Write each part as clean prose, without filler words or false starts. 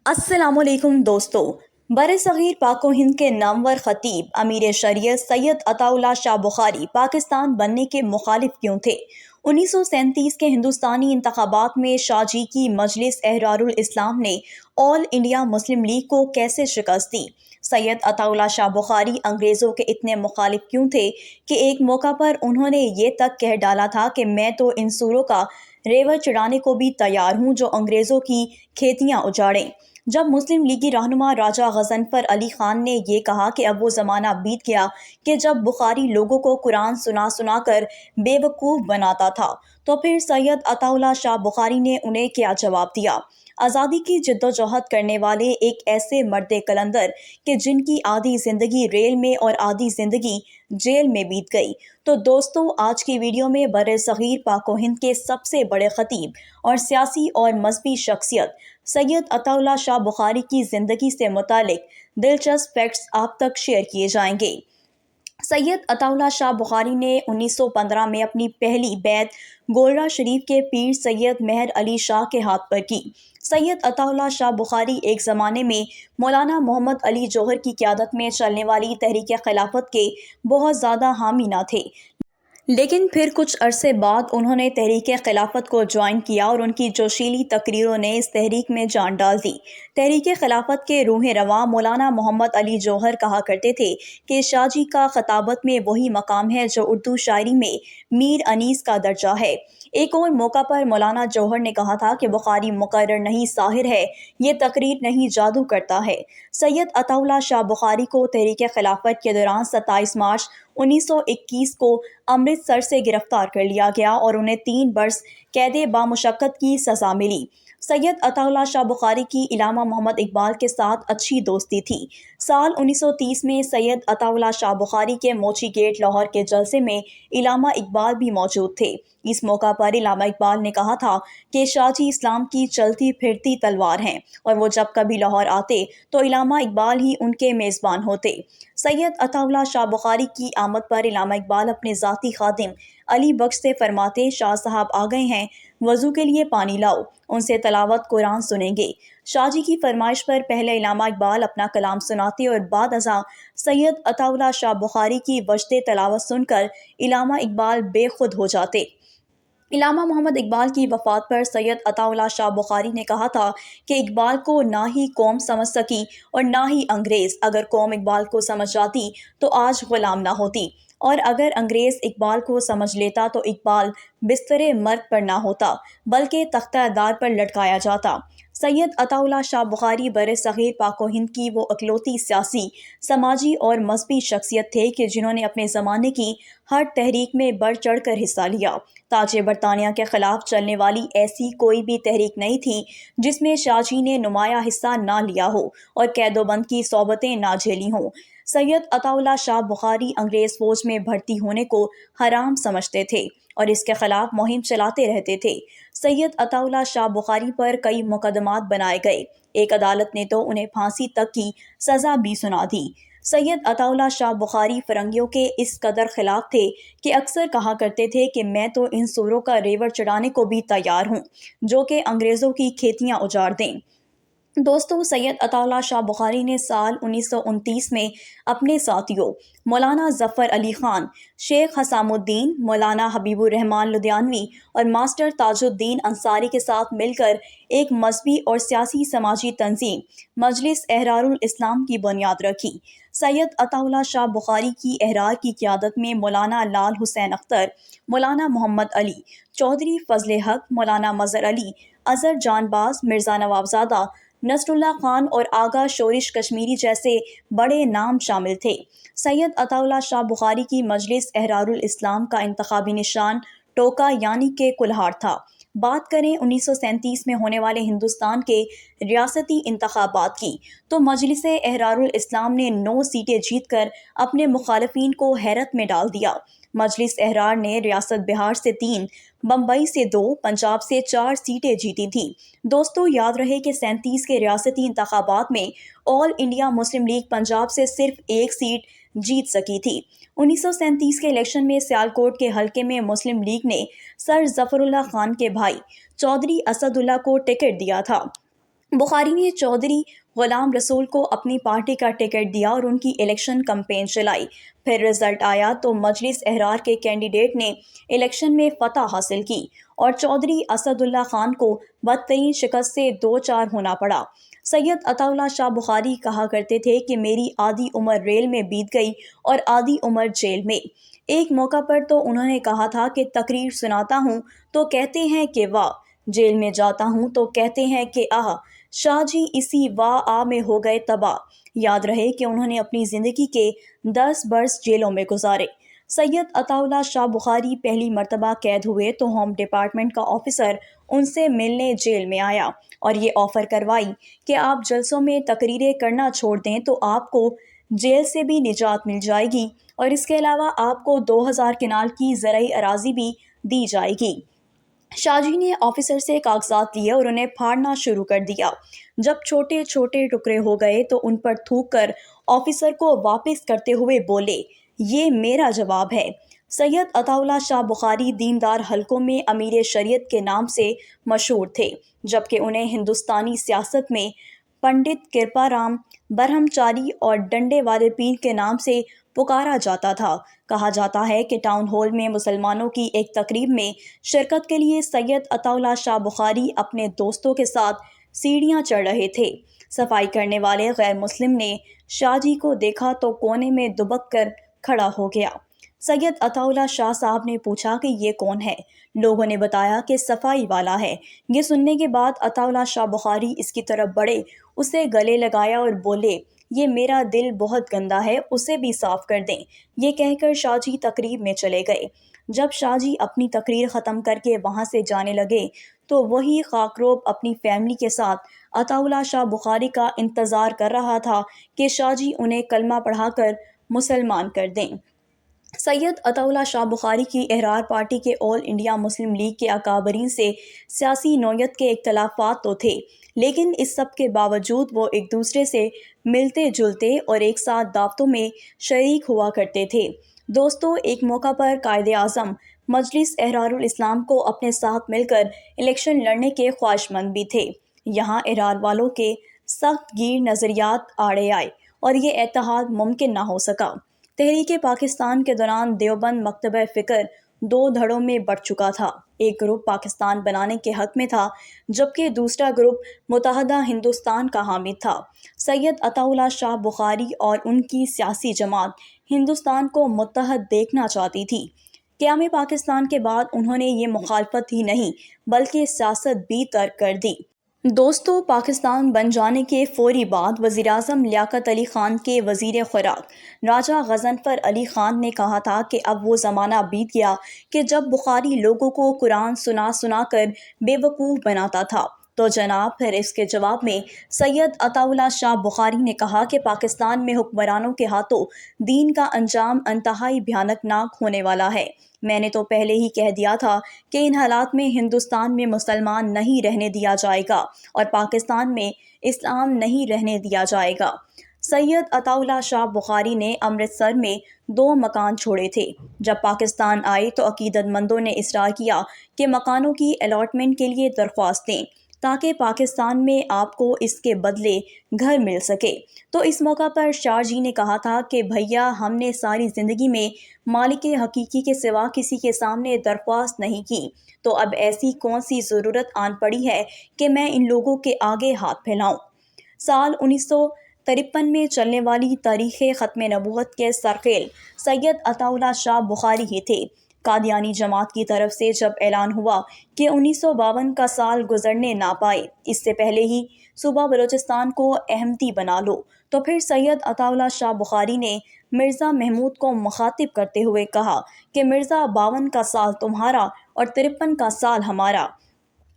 अस्सलाम वालेकुम दोस्तों। बरसग़ीर पाक व हिंद के नामवर ख़तीब अमीर शरीयत सैयद अताउल्लाह शाह बुखारी पाकिस्तान बनने के मुखालिफ क्यों थे? 1937 के हिंदुस्तानी इंतखाबात में शाहजी की मजलिस एहरारुल इस्लाम ने ऑल इंडिया मुस्लिम लीग को कैसे शिकस्त दी? सैयद अताउल्लाह शाह बुखारी अंग्रेज़ों के इतने मुखालिफ क्यों थे कि एक मौका पर उन्होंने ये तक कह डाला था कि मैं तो इन सूरों का रेवड़ चढ़ाने को भी तैयार हूँ जो अंग्रेज़ों की खेतियाँ उजाड़ें। जब मुस्लिम लीगी रहनुमा राजा गजनफर अली खान ने ये कहा कि अब वो ज़माना बीत गया कि जब बुखारी लोगों को कुरान सुना सुना कर बेवकूफ़ बनाता था, तो फिर सैयद अताउल्लाह शाह बुखारी ने उन्हें क्या जवाब दिया? आज़ादी की जद्दोजहद करने वाले एक ऐसे मर्द कलंदर कि जिनकी आधी ज़िंदगी रेल में और आधी ज़िंदगी जेल में बीत गई। तो दोस्तों, आज की वीडियो में बरसग़ीर पाक व हिंद के सबसे बड़े ख़तीब और सियासी और मजहबी शख्सियत सैयद अताउल्लाह शाह बुखारी की ज़िंदगी से मुतालिक दिलचस्प फैक्ट्स आप तक शेयर किए जाएंगे। सैयद अताउल्लाह शाह बुखारी ने 1915 में अपनी पहली बैत गोलरा शरीफ के पीर सैयद मेहर अली शाह के हाथ पर की। सैयद अताउल्लाह शाह बुखारी एक ज़माने में मौलाना मोहम्मद अली जौहर की क़यादत में चलने वाली तहरीक खिलाफत के बहुत ज़्यादा हामी न थे, लेकिन फिर कुछ अरसे बाद उन्होंने तहरीक खिलाफत को ज्वाइन किया और उनकी जोशीली तकरीरों ने इस तहरीक में जान डाल दी। तहरीक खिलाफत के रूह रवां मौलाना मोहम्मद अली जौहर कहा करते थे कि शाहजी का खताबत में वही मकाम है जो उर्दू शायरी में मीर अनीस का दर्जा है। एक और मौका पर मौलाना जौहर ने कहा था कि बुखारी मुकर्रर नहीं साहिर है, ये तकरीर नहीं जादू करता है। सैयद अताउल्लाह शाह बुखारी को तहरीक खिलाफत के दौरान 27 मार्च 1921 को अमृतसर से गिरफ्तार कर लिया गया और उन्हें 3 बरस कैद बामुशक्कत की सज़ा मिली। सैयद अताउल्लाह शाह बुखारी की इलामा मोहम्मद इकबाल के साथ अच्छी दोस्ती थी। साल 1930 में सैयद अताउल्लाह शाह बुखारी के मोची गेट लाहौर के जलसे में इलामा इकबाल भी मौजूद थे। इस मौका पर इलामा इकबाल ने कहा था कि शाहजी इस्लाम की चलती फिरती तलवार हैं और वो जब कभी लाहौर आते तो इलामा इकबाल ही उनके मेज़बान होते। सैयद अताउल्लाह शाह बुखारी की आमद पर इलामा इकबाल अपने ज़ाती खादिम अली बख्श से फरमाते, शाह साहब आ गए हैं, वज़ू के लिए पानी लाओ, उनसे तलावत कुरान सुनेंगे। शाहजी की फरमाइश पर पहले इलामा इकबाल अपना कलाम सुनाते और बाद अज़ां सैयद अताउल्लाह शाह बुखारी की वजदे तलावत सुनकर इलामा इकबाल बेखुद हो जाते। इलामा मोहम्मद इकबाल की वफ़ात पर सैयद अताउल्लाह शाह बुखारी ने कहा था कि इकबाल को ना ही कौम समझ सकी और ना ही अंग्रेज़। अगर कौम इकबाल को समझ जाती तो आज ग़ुलाम ना होती, और अगर अंग्रेज़ इकबाल को समझ लेता तो इकबाल बिस्तरे मर्द पर ना होता बल्कि तख्ता दार पर लटकाया जाता। सैयद अताउल्लाह शाह बुखारी बरसग़ीर पाक व हिंद की वो अकलौती सियासी, समाजी और मजहबी शख्सियत थे कि जिन्होंने अपने ज़माने की हर तहरीक में बढ़ चढ़ कर हिस्सा लिया। ताजे बरतानिया के ख़िलाफ़ चलने वाली ऐसी कोई भी तहरीक नहीं थी जिसमें शाहजी ने नुमाया हिस्सा ना लिया हो और कैदोबंद की सौबतें ना झेली हों। सैयद अताउल्लाह शाह बुखारी अंग्रेज़ फ़ौज में भर्ती होने को हराम समझते थे और इसके खिलाफ मुहिम चलाते रहते थे। सैयद अताउल्लाह शाह बुखारी पर कई मुकदमात बनाए गए। एक अदालत ने तो उन्हें फांसी तक की सज़ा भी सुना दी। सैयद अताउल्लाह शाह बुखारी फ़िरंगियों के इस कदर खिलाफ थे कि अक्सर कहा करते थे कि मैं तो इन सूरों का रेवड़ चढ़ाने को भी तैयार हूँ जो कि अंग्रेज़ों की खेतियाँ उजाड़ दें। दोस्तों, सैयद अताउल्लाह शाह बुखारी ने साल 1929 में अपने साथियों मौलाना ज़फ़र अली ख़ान, शेख हसामुद्दीन, मौलाना हबीबुर रहमान लुधियानवी और मास्टर ताजुद्दीन अंसारी के साथ मिलकर एक मजहबी और सियासी समाजी तंजीम मजलिस एहरारुल इस्लाम की बुनियाद रखी। सैयद अताउल्लाह शाह बुखारी की एहरार की क़यादत में मौलाना लाल हुसैन अख्तर, मौलाना मोहम्मद अली, चौधरी फ़ज़ल हक, मौलाना मज़हर अली, अज़हर जानबाज, मिर्ज़ा नवाबज़ादा, नसरुल्लाह खान और आगा शोरिश कश्मीरी जैसे बड़े नाम शामिल थे। सैयद अताउल्लाह शाह बुखारी की मजलिस एहरारुल इस्लाम का इंतखाबी निशान टोका यानी के कुल्हाड़ था। बात करें 1937 में होने वाले हिंदुस्तान के रियासती इंतखाबात की, तो मजलिस एहरारुल इस्लाम ने 9 सीटें जीतकर अपने मुखालिफिन को हैरत में डाल दिया। मजलिस एहरार ने रियासत बिहार से 3, बम्बई से 2, पंजाब से 4 सीटें जीती थी। दोस्तों, याद रहे कि 37 के रियासती इंतखाबात में all India Muslim league Punjab से सिर्फ 1 सीट जीत सकी थी। 1937 के इलेक्शन में सियालकोट के हलके में मुस्लिम लीग ने सर ज़फ़रुल्लाह खान के भाई चौधरी असदुल्ला को टिकट दिया था। बुखारी ने चौधरी गुलाम रसूल को अपनी पार्टी का टिकट दिया और उनकी इलेक्शन कैंपेन चलाई। फिर रिजल्ट आया तो मजलिस एहरार के कैंडिडेट ने इलेक्शन में फतह हासिल की और चौधरी असदुल्ला खान को बदतरीन शिकस्त से दो चार होना पड़ा। सैयद अताउल्लाह शाह बुखारी कहा करते थे कि मेरी आधी उम्र रेल में बीत गई और आधी उम्र जेल में। एक मौका पर तो उन्होंने कहा था कि तकरीर सुनाता हूँ तो कहते हैं कि वाह, जेल में जाता हूँ तो कहते हैं कि आह, शाह जी इसी वाह आ में हो गए तबाह। याद रहे कि उन्होंने अपनी ज़िंदगी के 10 बरस जेलों में गुजारे। सैयद अताउल्लाह शाह बुखारी पहली मर्तबा कैद हुए तो होम डिपार्टमेंट का ऑफिसर उनसे मिलने जेल में आया और ये ऑफ़र करवाई कि आप जलसों में तकरीरें करना छोड़ दें तो आपको जेल से भी निजात मिल जाएगी और इसके अलावा आपको 2000 किनाल की ज़रई अराजी भी दी जाएगी। शाहजी ने ऑफिसर से कागजात लिए और उन्हें फाड़ना शुरू कर दिया। जब छोटे छोटे टुकड़े हो गए तो उन पर थूक कर ऑफिसर को वापस करते हुए बोले, ये मेरा जवाब है। सैयद अताउल्लाह शाह बुखारी दीनदार हलकों में अमीर शरीयत के नाम से मशहूर थे, जबकि उन्हें हिंदुस्तानी सियासत में पंडित कृपाराम ब्रह्मचारी और डंडे वाले पीर के नाम से पुकारा जाता था। कहा जाता है कि टाउन हॉल में मुसलमानों की एक तकरीब में शिरकत के लिए सैयद अताउल्लाह शाह बुखारी अपने दोस्तों के साथ सीढ़ियां चढ़ रहे थे। सफाई करने वाले गैर मुस्लिम ने शाहजी को देखा तो कोने में दुबक कर खड़ा हो गया। सैयद अताउल्लाह शाह साहब ने पूछा कि ये कौन है। लोगों ने बताया कि सफाई वाला है। ये सुनने के बाद अताउल्लाह शाह बुखारी इसकी तरफ बढ़े, उसे गले लगाया और बोले, ये मेरा दिल बहुत गंदा है, उसे भी साफ कर दें। ये कहकर शाहजी तकरीब में चले गए। जब शाहजी अपनी तकरीर ख़त्म करके वहाँ से जाने लगे तो वही खाकरोब अपनी फैमिली के साथ अताउल्लाह शाह बुखारी का इंतज़ार कर रहा था कि शाहजी उन्हें कलमा पढ़ाकर मुसलमान कर दें। सैयद अताउल्लाह शाह बुखारी की एहरार पार्टी के ऑल इंडिया मुस्लिम लीग के अकाबरीन से सियासी नौयत के इख्तलाफात तो थे, लेकिन इस सब के बावजूद वो एक दूसरे से मिलते जुलते और एक साथ दावतों में शरीक हुआ करते थे। दोस्तों, एक मौका पर कायदे आज़म मजलिस एहरारुल इस्लाम को अपने साथ मिलकर इलेक्शन लड़ने के ख्वाहिशमंद भी थे। यहाँ एहरार वालों के सख्त गिर नज़रियात आड़े आए और ये इत्तेहाद मुमकिन ना हो सका। तहरीक पाकिस्तान के दौरान देवबंद मकतब फ़िक्र दो धड़ों में बढ़ चुका था। एक ग्रुप पाकिस्तान बनाने के हक में था, जबकि दूसरा ग्रुप मुत्तहदा हिंदुस्तान का हामिद था। सैयद अताउल्लाह शाह बुखारी और उनकी सियासी जमात हिंदुस्तान को मुत्तहद देखना चाहती थी। क़याम पाकिस्तान के बाद उन्होंने ये मुखालफत ही नहीं बल्कि सियासत भी तर्क कर दी। दोस्तों, पाकिस्तान बन जाने के फौरी बाद वज़ीर-ए-आज़म लियाकत अली ख़ान के वज़ीर ख़ुराक राजा गज़नफ़र अली ख़ान ने कहा था कि अब वो ज़माना बीत गया कि जब बुखारी लोगों को कुरान सुना सुना कर बेवकूफ़ बनाता था। तो जनाब, फिर इसके जवाब में सैयद अताउल्लाह शाह बुखारी ने कहा कि पाकिस्तान में हुक्मरानों के हाथों दीन का अंजाम इंतहाई भयानकनाक होने वाला है। मैंने तो पहले ही कह दिया था कि इन हालात में हिंदुस्तान में मुसलमान नहीं रहने दिया जाएगा और पाकिस्तान में इस्लाम नहीं रहने दिया जाएगा। सैयद अताउल्लाह शाह बुखारी ने अमृतसर में 2 मकान छोड़े थे। जब पाकिस्तान आए तो अकीदतमंदों ने इसरार किया कि मकानों की अलॉटमेंट के लिए दरख्वास्त दें ताकि पाकिस्तान में आपको इसके बदले घर मिल सके। तो इस मौका पर शाह जी ने कहा था कि भैया, हमने सारी ज़िंदगी में मालिक हकीकी के सिवा किसी के सामने दरख्वास्त नहीं की, तो अब ऐसी कौन सी ज़रूरत आन पड़ी है कि मैं इन लोगों के आगे हाथ फैलाऊं। साल 1953 में चलने वाली तारीख़ ख़त्म नबूवत के सरखेल सैयद अताउल्लाह शाह बुखारी ही थे। कादियानी जमात की तरफ से जब ऐलान हुआ कि 1952 का साल गुजरने ना पाए, इससे पहले ही सूबा बलूचिस्तान को अहमदी बना लो, तो फिर सैयद अताउल्लाह शाह बुखारी ने मिर्ज़ा महमूद को मुखातिब करते हुए कहा कि मिर्ज़ा 52 का साल तुम्हारा और 53 का साल हमारा।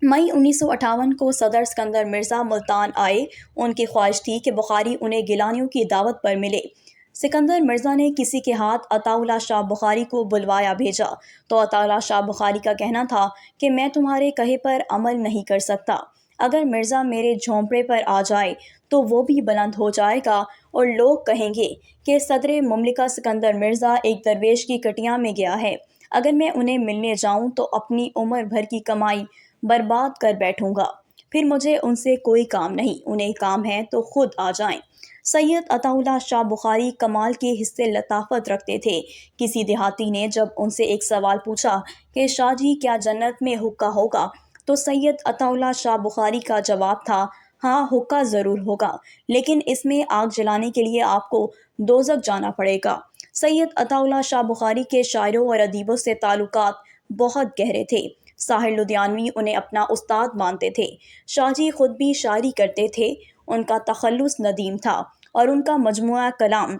मई 1958 को सदर सिकंदर मिर्ज़ा मुल्तान आए। उनकी ख्वाहिश थी कि बुखारी उन्हें गिलानियों की दावत पर मिले। सिकंदर मिर्ज़ा ने किसी के हाथ अताउल्लाह शाह बुखारी को बुलवाया भेजा तो अताउल्लाह शाह बुखारी का कहना था कि मैं तुम्हारे कहे पर अमल नहीं कर सकता। अगर मिर्ज़ा मेरे झोंपड़े पर आ जाए तो वो भी बुलंद हो जाएगा और लोग कहेंगे कि सदर मुमलिका सिकंदर मिर्ज़ा एक दरवेश की कटिया में गया है। अगर मैं उन्हें मिलने जाऊं तो अपनी उम्र भर की कमाई बर्बाद कर बैठूंगा। پھر مجھے ان سے کوئی کام نہیں، انہیں کام ہے تو خود آ جائیں۔ سید عطا اللہ شاہ بخاری کمال کے حصے لطافت رکھتے تھے۔ کسی دیہاتی نے جب ان سے ایک سوال پوچھا کہ شاہ جی کیا جنت میں حقہ ہوگا، تو سید عطا اللہ شاہ بخاری کا جواب تھا، ہاں حقہ ضرور ہوگا، لیکن اس میں آگ جلانے کے لیے آپ کو دوزخ جانا پڑے گا۔ سید عطا اللہ شاہ بخاری کے شاعروں اور ادیبوں سے تعلقات بہت گہرے تھے۔ ساحر لدھیانوی انہیں اپنا استاد مانتے تھے۔ شاہ جی خود بھی شاعری کرتے تھے۔ ان کا تخلص ندیم تھا اور ان کا مجموعہ کلام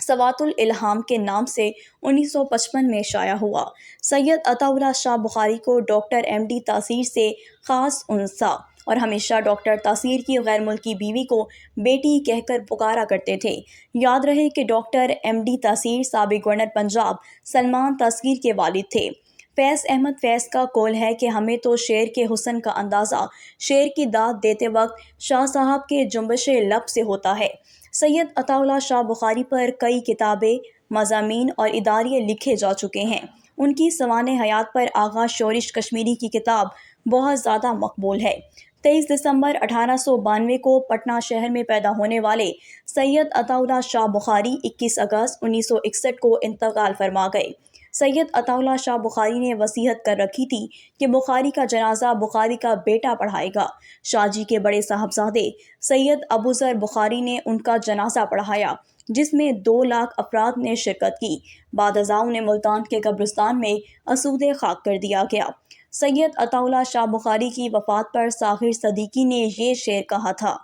سوات الالہام کے نام سے 1955 میں شائع ہوا۔ سید عطا اللہ شاہ بخاری کو ڈاکٹر ایم ڈی تاثیر سے خاص انس تھا اور ہمیشہ ڈاکٹر تاثیر کی غیر ملکی بیوی کو بیٹی کہہ کر پکارا کرتے تھے۔ یاد رہے کہ ڈاکٹر ایم ڈی تاثیر سابق گورنر پنجاب سلمان تاثیر کے والد تھے۔ فیض احمد فیض کا قول ہے کہ ہمیں تو شعر کے حسن کا اندازہ شعر کی داد دیتے وقت شاہ صاحب کے جنبش لب سے ہوتا ہے۔ سید عطا اللہ شاہ بخاری پر کئی کتابیں، مضامین اور اداریے لکھے جا چکے ہیں۔ ان کی سوانح حیات پر آغا شورش کشمیری کی کتاب بہت زیادہ مقبول ہے۔ 23 دسمبر 1892 کو پٹنہ شہر میں پیدا ہونے والے سید عطا اللہ شاہ بخاری 21 اگست 1961 کو انتقال فرما گئے۔ سید عطا اللہ شاہ بخاری نے وصیت کر رکھی تھی کہ بخاری کا جنازہ بخاری کا بیٹا پڑھائے گا۔ شاہ جی کے بڑے صاحبزادے سید ابوذر بخاری نے ان کا جنازہ پڑھایا، جس میں 2 لاکھ افراد نے شرکت کی۔ بعد ازاں انہیں ملتان کے قبرستان میں اسود خاک کر دیا گیا۔ سید عطا اللہ شاہ بخاری کی وفات پر ساغر صدیقی نے یہ شعر کہا تھا،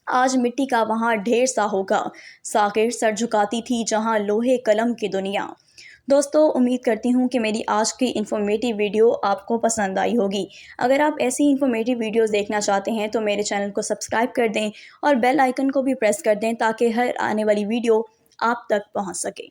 آج مٹی کا وہاں ڈھیر سا ہوگا، ساغر سر جھکاتی تھی جہاں لوہے قلم کی دنیا۔ دوستو، امید کرتی ہوں کہ میری آج کی انفارمیٹیو ویڈیو آپ کو پسند آئی ہوگی۔ اگر آپ ایسی انفارمیٹیو ویڈیوز دیکھنا چاہتے ہیں تو میرے چینل کو سبسکرائب کر دیں اور بیل آئیکن کو بھی پریس کر دیں تاکہ ہر آنے والی ویڈیو آپ تک پہنچ سکے۔